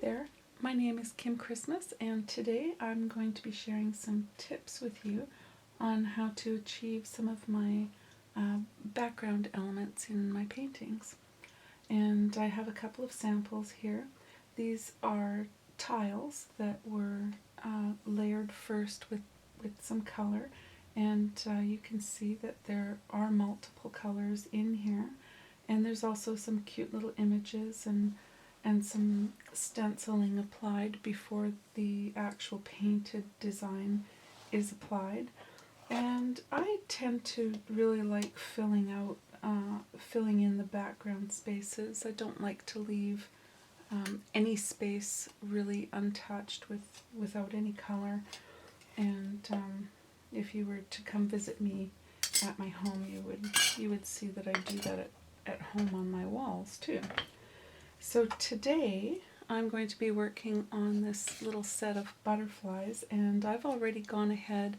there, my name is Kim Christmas, and today I'm going to be sharing some tips with you on how to achieve some of my background elements in my paintings. And I have a couple of samples here. These are tiles that were layered first with some color, and you can see that there are multiple colors in here, and there's also some cute little images and some stenciling applied before the actual painted design is applied. And I tend to really like filling in the background spaces. I don't like to leave any space really untouched without any color. And if you were to come visit me at my home, you would see that I do that at home on my walls too. So today I'm going to be working on this little set of butterflies, and I've already gone ahead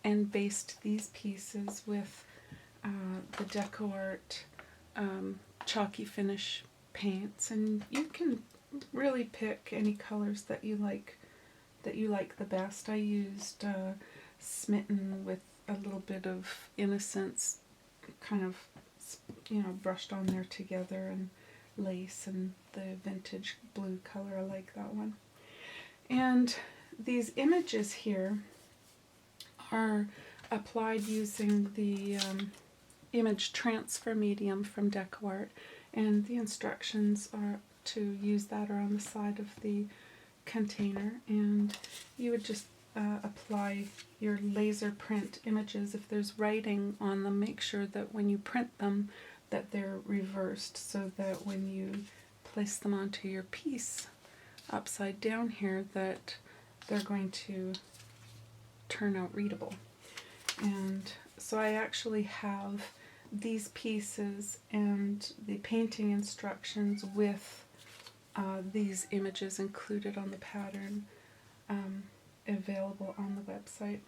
and based these pieces with the DecoArt chalky finish paints, and you can really pick any colors that you like the best. I used Smitten with a little bit of Innocence kind of brushed on there together, and lace and the vintage blue color. I like that one. And these images here are applied using the image transfer medium from DecoArt, and the instructions are to use that are on the side of the container, and you would just apply your laser print images. If there's writing on them, make sure that when you print them that they're reversed, so that when you place them onto your piece upside down here, that they're going to turn out readable. And so I actually have these pieces and the painting instructions with these images included on the pattern available on the website.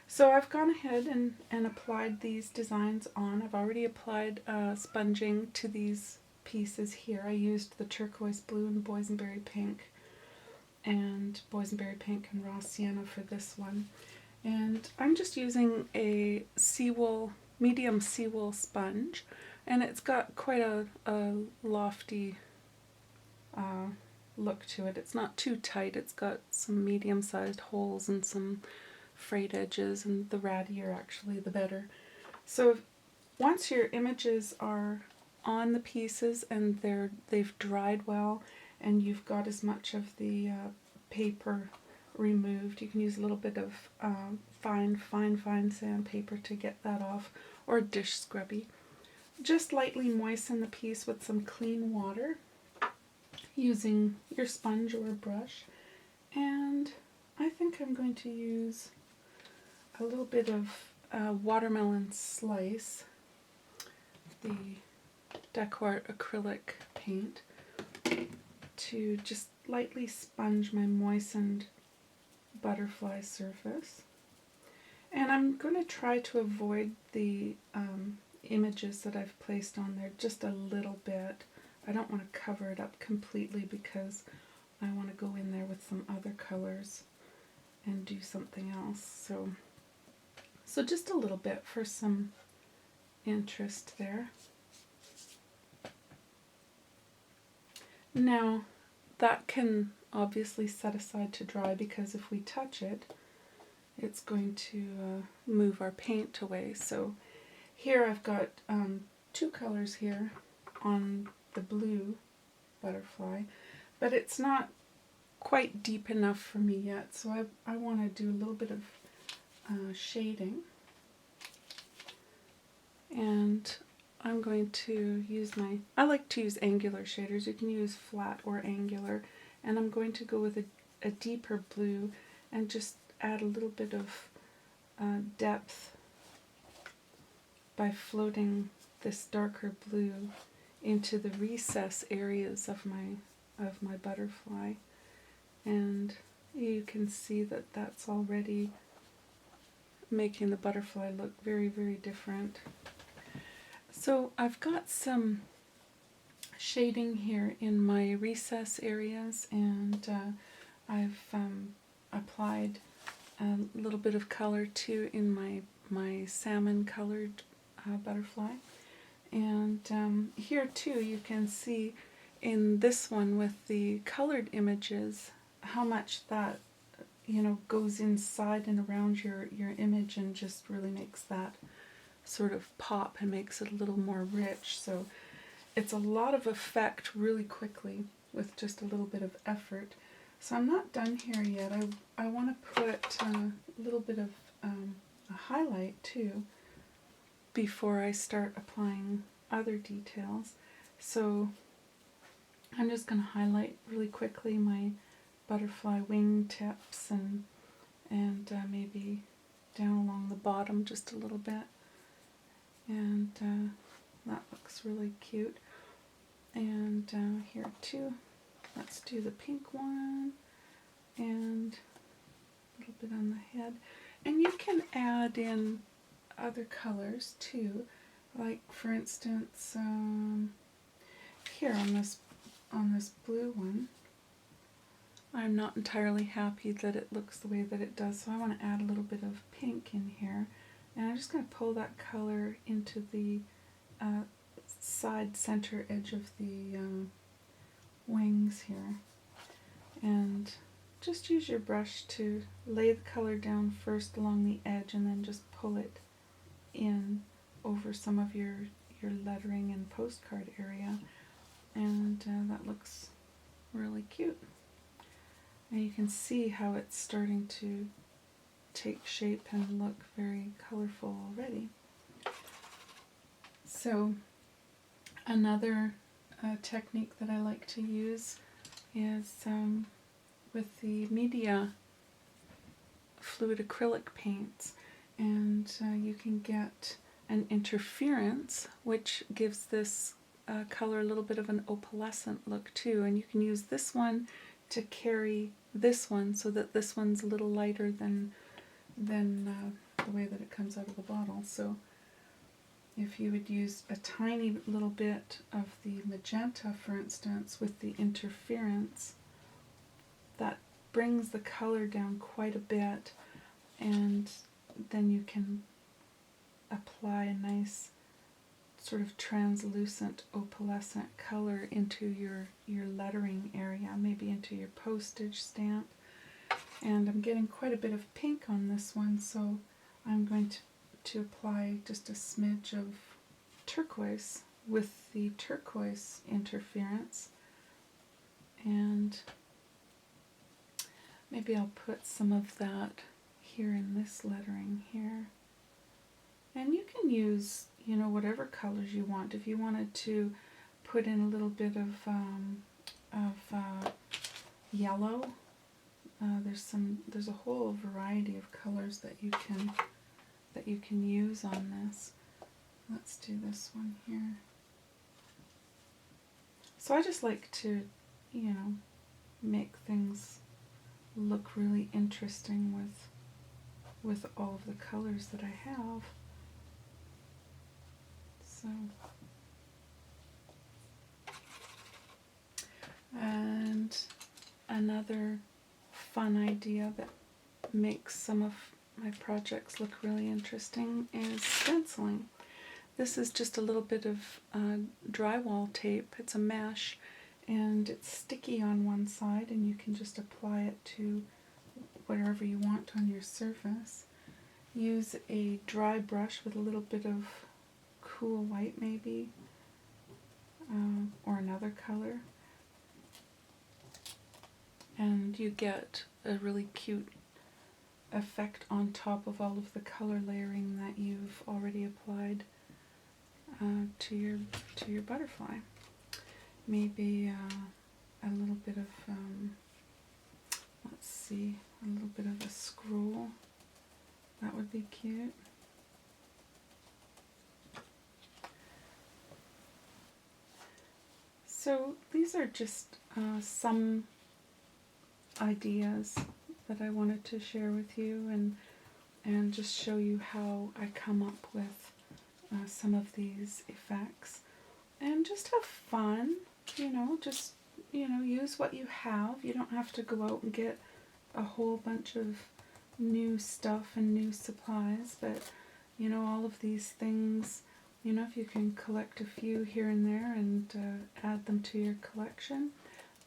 So I've gone ahead and applied these designs on. I've already applied sponging to these pieces here. I used the turquoise blue and boysenberry pink and raw sienna for this one. And I'm just using a medium seawool sponge, and it's got quite a lofty look to it. It's not too tight. It's got some medium-sized holes and some frayed edges, and the rattier actually the better. So once your images are on the pieces and they've dried well, and you've got as much of the paper removed, you can use a little bit of fine sandpaper to get that off, or dish scrubby. Just lightly moisten the piece with some clean water using your sponge or brush, and I think I'm going to use a little bit of watermelon slice, the DecoArt acrylic paint, to just lightly sponge my moistened butterfly surface. And I'm going to try to avoid the images that I've placed on there just a little bit. I don't want to cover it up completely because I want to go in there with some other colors and do something else. So just a little bit for some interest there. Now that can obviously set aside to dry, because if we touch it, it's going to move our paint away. So here I've got two colors here on the blue butterfly, but it's not quite deep enough for me yet, so I want to do a little bit of shading, and I'm going to use I like to use angular shaders. You can use flat or angular, and I'm going to go with a deeper blue and just add a little bit of depth by floating this darker blue into the recess areas of my butterfly. And you can see that that's already making the butterfly look very, very different. So I've got some shading here in my recess areas, and I've applied a little bit of color too in my salmon colored butterfly. And here too you can see in this one with the colored images how much that goes inside and around your image and just really makes that sort of pop and makes it a little more rich. So it's a lot of effect really quickly with just a little bit of effort. So I'm not done here yet. I want to put a little bit of a highlight too before I start applying other details. So I'm just going to highlight really quickly my butterfly wing tips and maybe down along the bottom just a little bit. And that looks really cute. And here too, let's do the pink one and a little bit on the head. And you can add in other colors too, like for instance here on this blue one, I'm not entirely happy that it looks the way that it does, so I want to add a little bit of pink in here, and I'm just going to pull that color into the side center edge of the wings here, and just use your brush to lay the color down first along the edge and then just pull it in over some of your lettering and postcard area, and that looks really cute. And you can see how it's starting to take shape and look very colorful already. So another technique that I like to use is with the media fluid acrylic paints, and you can get an interference which gives this color a little bit of an opalescent look too, and you can use this one to carry this one so that this one's a little lighter than the way that it comes out of the bottle. So if you would use a tiny little bit of the magenta, for instance, with the interference, that brings the color down quite a bit, and then you can apply a nice sort of translucent opalescent color into your lettering area, maybe into your postage stamp. And I'm getting quite a bit of pink on this one, so I'm going to apply just a smidge of turquoise with the turquoise interference, and maybe I'll put some of that here in this lettering here. And you can use, whatever colors you want. If you wanted to put in a little bit of yellow, there's a whole variety of colors that you can use on this. Let's do this one here. So I just like to, make things look really interesting with all of the colors that I have. So, and another fun idea that makes some of my projects look really interesting is stenciling. This is just a little bit of drywall tape. It's a mesh, and it's sticky on one side, and you can just apply it to wherever you want on your surface. Use a dry brush with a little bit of cool white maybe, or another color, and you get a really cute effect on top of all of the color layering that you've already applied to your butterfly. Maybe a little bit of let's see, a little bit of a scroll. That would be cute. So these are just some ideas that I wanted to share with you, and just show you how I come up with some of these effects. and just have fun, just, use what you have. You don't have to go out and get a whole bunch of new stuff and new supplies, but, all of these things, if you can collect a few here and there and add them to your collection,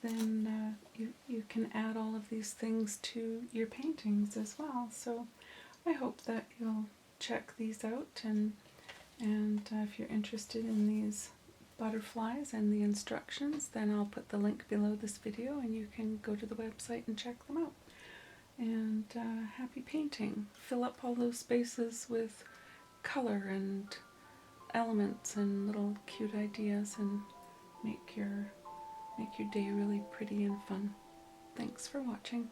then you can add all of these things to your paintings as well. So I hope that you'll check these out, and if you're interested in these butterflies and the instructions, then I'll put the link below this video and you can go to the website and check them out. And happy painting. Fill up all those spaces with color and elements and little cute ideas, and make your day really pretty and fun. Thanks for watching.